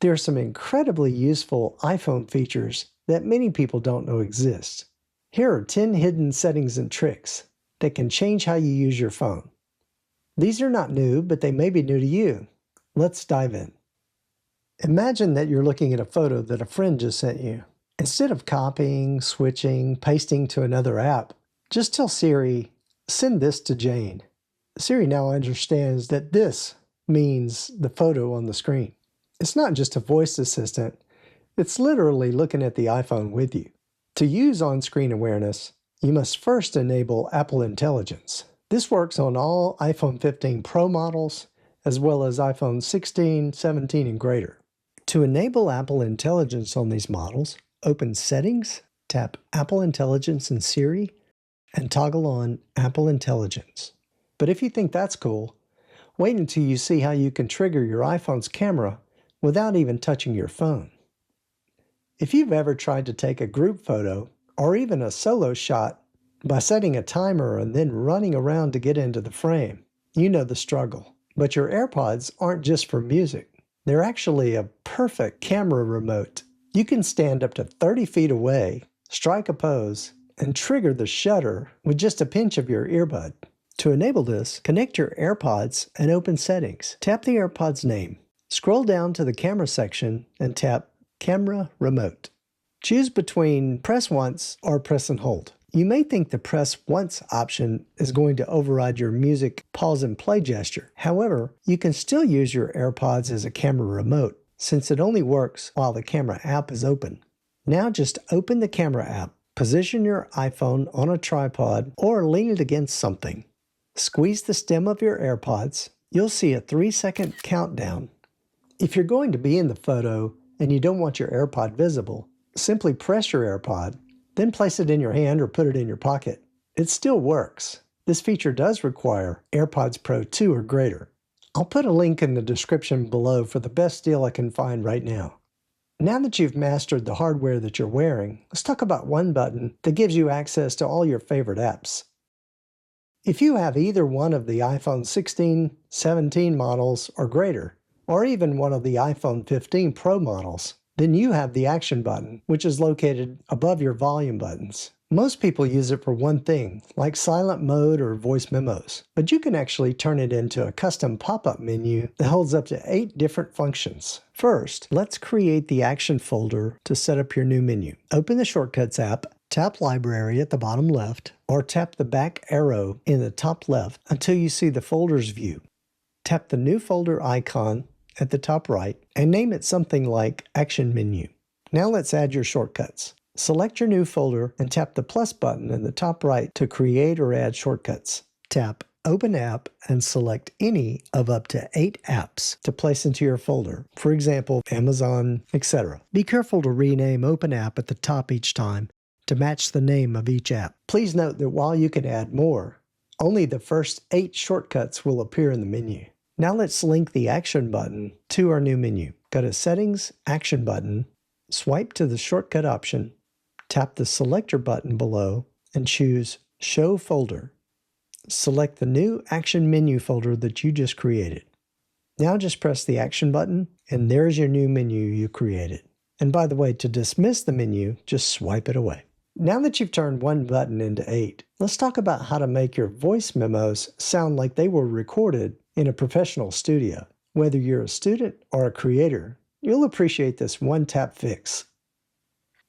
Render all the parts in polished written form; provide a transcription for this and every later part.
There are some incredibly useful iPhone features that many people don't know exist. Here are 10 hidden settings and tricks that can change how you use your phone. These are not new, but they may be new to you. Let's dive in. Imagine that you're looking at a photo that a friend just sent you. Instead of copying, switching, pasting to another app, just tell Siri, "Send this to Jane." Siri now understands that this means the photo on the screen. It's not just a voice assistant, it's literally looking at the iPhone with you. To use OnScreen Awareness, you must first enable Apple Intelligence. This works on all iPhone 15 Pro models, as well as iPhone 16, 17, and greater. To enable Apple Intelligence on these models, open Settings, tap Apple Intelligence in Siri, and toggle on Apple Intelligence. But if you think that's cool, wait until you see how you can trigger your iPhone's camera without even touching your phone. If you've ever tried to take a group photo or even a solo shot by setting a timer and then running around to get into the frame, you know the struggle. But your AirPods aren't just for music. They're actually a perfect camera remote. You can stand up to 30 feet away, strike a pose, and trigger the shutter with just a pinch of your earbud. To enable this, connect your AirPods and open Settings. Tap the AirPods name. Scroll down to the camera section and tap Camera Remote. Choose between press once or press and hold. You may think the press once option is going to override your music pause and play gesture. However, you can still use your AirPods as a camera remote since it only works while the camera app is open. Now just open the camera app, position your iPhone on a tripod or lean it against something. Squeeze the stem of your AirPods. You'll see a 3-second countdown. If you're going to be in the photo and you don't want your AirPod visible, simply press your AirPod, then place it in your hand or put it in your pocket. It still works. This feature does require AirPods Pro 2 or greater. I'll put a link in the description below for the best deal I can find right now. Now that you've mastered the hardware that you're wearing, let's talk about one button that gives you access to all your favorite apps. If you have either one of the iPhone 16, 17 models or greater, or even one of the iPhone 15 Pro models, then you have the Action button, which is located above your volume buttons. Most people use it for one thing, like silent mode or voice memos, but you can actually turn it into a custom pop-up menu that holds up to 8 different functions. First, let's create the Action folder to set up your new menu. Open the Shortcuts app, tap Library at the bottom left, or tap the back arrow in the top left until you see the folders view. Tap the new folder icon at the top right and name it something like Action Menu. Now let's add your shortcuts. Select your new folder and tap the plus button in the top right to create or add shortcuts. Tap Open App and select any of up to 8 apps to place into your folder, for example, Amazon, etc. Be careful to rename Open App at the top each time to match the name of each app. Please note that while you can add more, only the first 8 shortcuts will appear in the menu. Now let's link the Action button to our new menu. Go to Settings, Action button, swipe to the shortcut option, tap the Selector button below, and choose Show Folder. Select the new Action menu folder that you just created. Now just press the Action button, and there's your new menu you created. And by the way, to dismiss the menu, just swipe it away. Now that you've turned one button into 8, let's talk about how to make your voice memos sound like they were recorded in a professional studio. Whether you're a student or a creator, you'll appreciate this one-tap fix.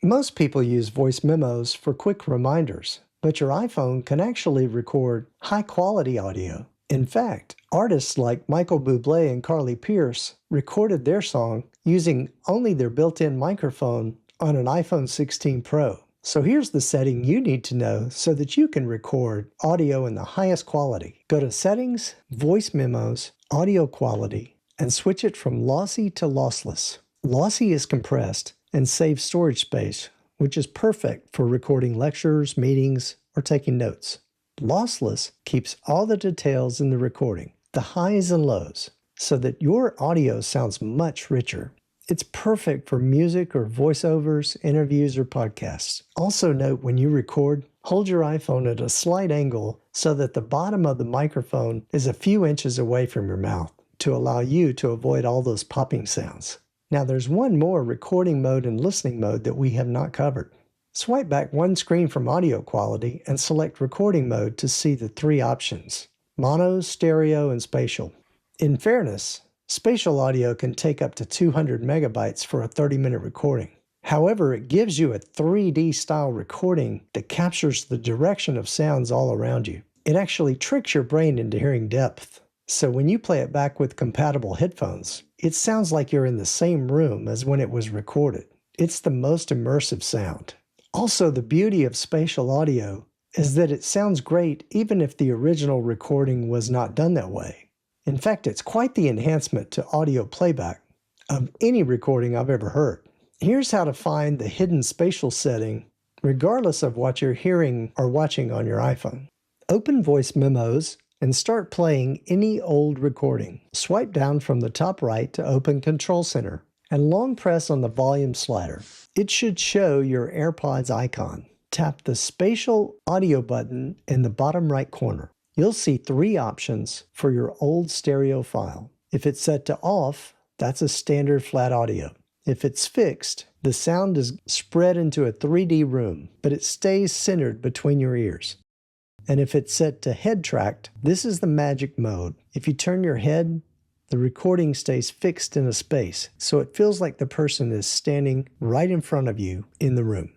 Most people use voice memos for quick reminders, but your iPhone can actually record high-quality audio. In fact, artists like Michael Bublé and Carly Pearce recorded their song using only their built-in microphone on an iPhone 16 Pro. So here's the setting you need to know so that you can record audio in the highest quality. Go to Settings, Voice Memos, Audio Quality, and switch it from lossy to lossless. Lossy is compressed and saves storage space, which is perfect for recording lectures, meetings, or taking notes. Lossless keeps all the details in the recording, the highs and lows, so that your audio sounds much richer. It's perfect for music or voiceovers, interviews, or podcasts. Also note when you record, hold your iPhone at a slight angle so that the bottom of the microphone is a few inches away from your mouth to allow you to avoid all those popping sounds. Now there's one more recording mode and listening mode that we have not covered. Swipe back one screen from audio quality and select recording mode to see the three options: mono, stereo, and spatial. In fairness, spatial audio can take up to 200 megabytes for a 30-minute recording. However, it gives you a 3D style recording that captures the direction of sounds all around you. It actually tricks your brain into hearing depth. So when you play it back with compatible headphones, it sounds like you're in the same room as when it was recorded. It's the most immersive sound. Also, the beauty of spatial audio is that it sounds great even if the original recording was not done that way. In fact, it's quite the enhancement to audio playback of any recording I've ever heard. Here's how to find the hidden spatial setting regardless of what you're hearing or watching on your iPhone. Open Voice Memos and start playing any old recording. Swipe down from the top right to open Control Center and long press on the volume slider. It should show your AirPods icon. Tap the Spatial Audio button in the bottom right corner. You'll see three options for your old stereo file. If it's set to off, that's a standard flat audio. If it's fixed, the sound is spread into a 3D room, but it stays centered between your ears. And if it's set to head tracked, this is the magic mode. If you turn your head, the recording stays fixed in a space, so it feels like the person is standing right in front of you in the room.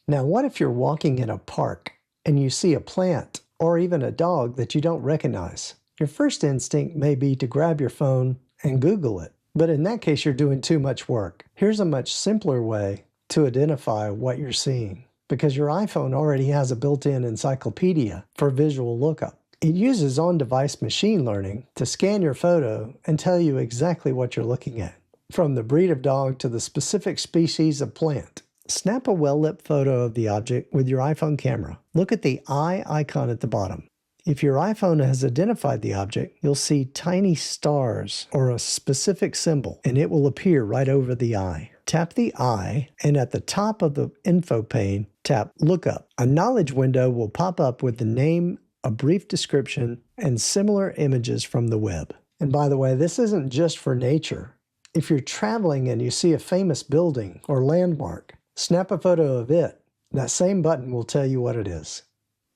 Now, what if you're walking in a park and you see a plant or even a dog that you don't recognize? Your first instinct may be to grab your phone and Google it. But in that case, you're doing too much work. Here's a much simpler way to identify what you're seeing, because your iPhone already has a built-in encyclopedia for visual lookup. It uses on-device machine learning to scan your photo and tell you exactly what you're looking at, from the breed of dog to the specific species of plant. Snap a well-lit photo of the object with your iPhone camera. Look at the eye icon at the bottom. If your iPhone has identified the object, you'll see tiny stars or a specific symbol, and it will appear right over the eye. Tap the eye, and at the top of the info pane, tap Lookup. A knowledge window will pop up with the name, a brief description, and similar images from the web. And by the way, this isn't just for nature. If you're traveling and you see a famous building or landmark, snap a photo of it. That same button will tell you what it is.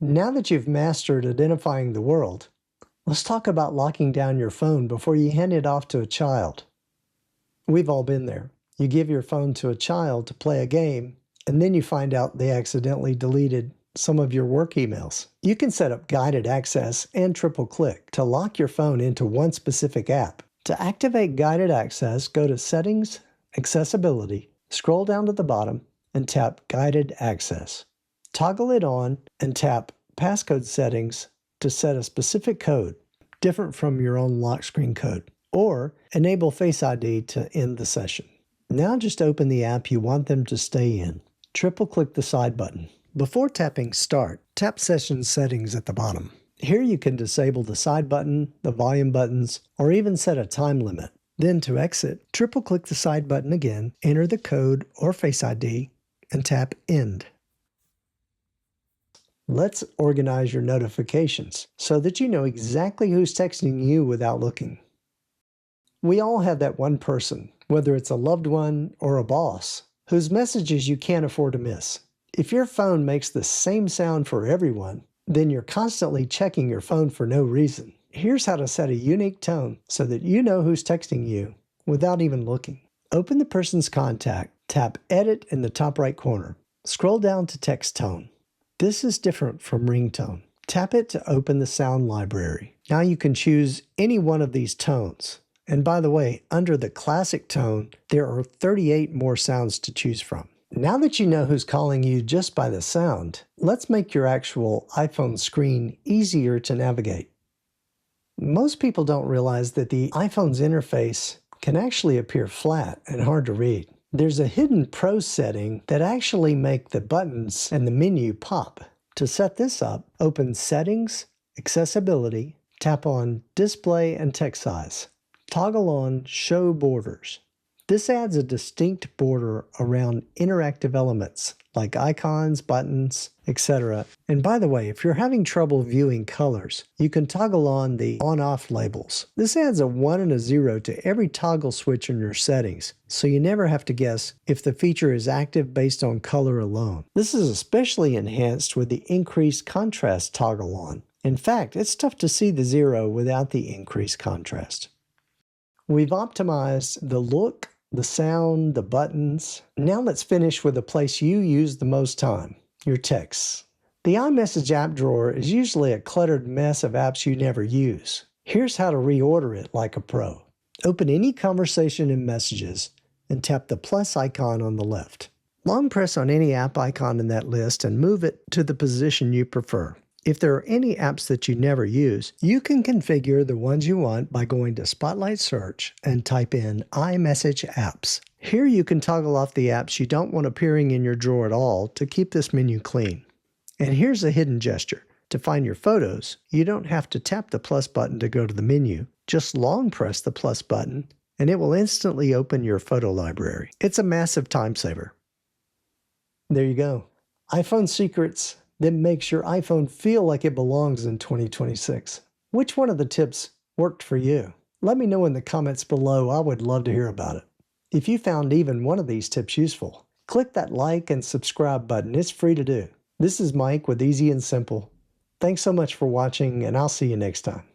Now that you've mastered identifying the world, let's talk about locking down your phone before you hand it off to a child. We've all been there. You give your phone to a child to play a game, and then you find out they accidentally deleted some of your work emails. You can set up guided access and triple click to lock your phone into one specific app. To activate guided access, go to Settings, Accessibility, scroll down to the bottom, and tap Guided Access. Toggle it on and tap Passcode Settings to set a specific code, different from your own lock screen code, or enable Face ID to end the session. Now just open the app you want them to stay in. Triple click the side button. Before tapping Start, tap Session Settings at the bottom. Here you can disable the side button, the volume buttons, or even set a time limit. Then to exit, triple click the side button again, enter the code or Face ID, and tap End. Let's organize your notifications so that you know exactly who's texting you without looking. We all have that one person, whether it's a loved one or a boss, whose messages you can't afford to miss. If your phone makes the same sound for everyone, then you're constantly checking your phone for no reason. Here's how to set a unique tone so that you know who's texting you without even looking. Open the person's contact, tap Edit in the top right corner. Scroll down to Text Tone. This is different from ringtone. Tap it to open the sound library. Now you can choose any one of these tones. And by the way, under the classic tone, there are 38 more sounds to choose from. Now that you know who's calling you just by the sound, let's make your actual iPhone screen easier to navigate. Most people don't realize that the iPhone's interface can actually appear flat and hard to read. There's a hidden Pro setting that actually make the buttons and the menu pop. To set this up, open Settings, Accessibility, tap on Display and Text Size. Toggle on Show Borders. This adds a distinct border around interactive elements like icons, buttons, etc. And by the way, if you're having trouble viewing colors, you can toggle on the on-off labels. This adds a 1 and a 0 to every toggle switch in your settings, so you never have to guess if the feature is active based on color alone. This is especially enhanced with the increased contrast toggle on. In fact, it's tough to see the 0 without the increased contrast. We've optimized the look, the sound, the buttons. Now let's finish with the place you use the most time, your texts. The iMessage app drawer is usually a cluttered mess of apps you never use. Here's how to reorder it like a pro. Open any conversation in Messages and tap the plus icon on the left. Long press on any app icon in that list and move it to the position you prefer. If there are any apps that you never use, you can configure the ones you want by going to Spotlight Search and type in iMessage Apps. Here you can toggle off the apps you don't want appearing in your drawer at all to keep this menu clean. And here's a hidden gesture. To find your photos, you don't have to tap the plus button to go to the menu. Just long press the plus button and it will instantly open your photo library. It's a massive time saver. There you go. iPhone secrets that makes your iPhone feel like it belongs in 2026. Which one of the tips worked for you? Let me know in the comments below. I would love to hear about it. If you found even one of these tips useful, click that like and subscribe button. It's free to do. This is Mike with Easy and Simple. Thanks so much for watching, and I'll see you next time.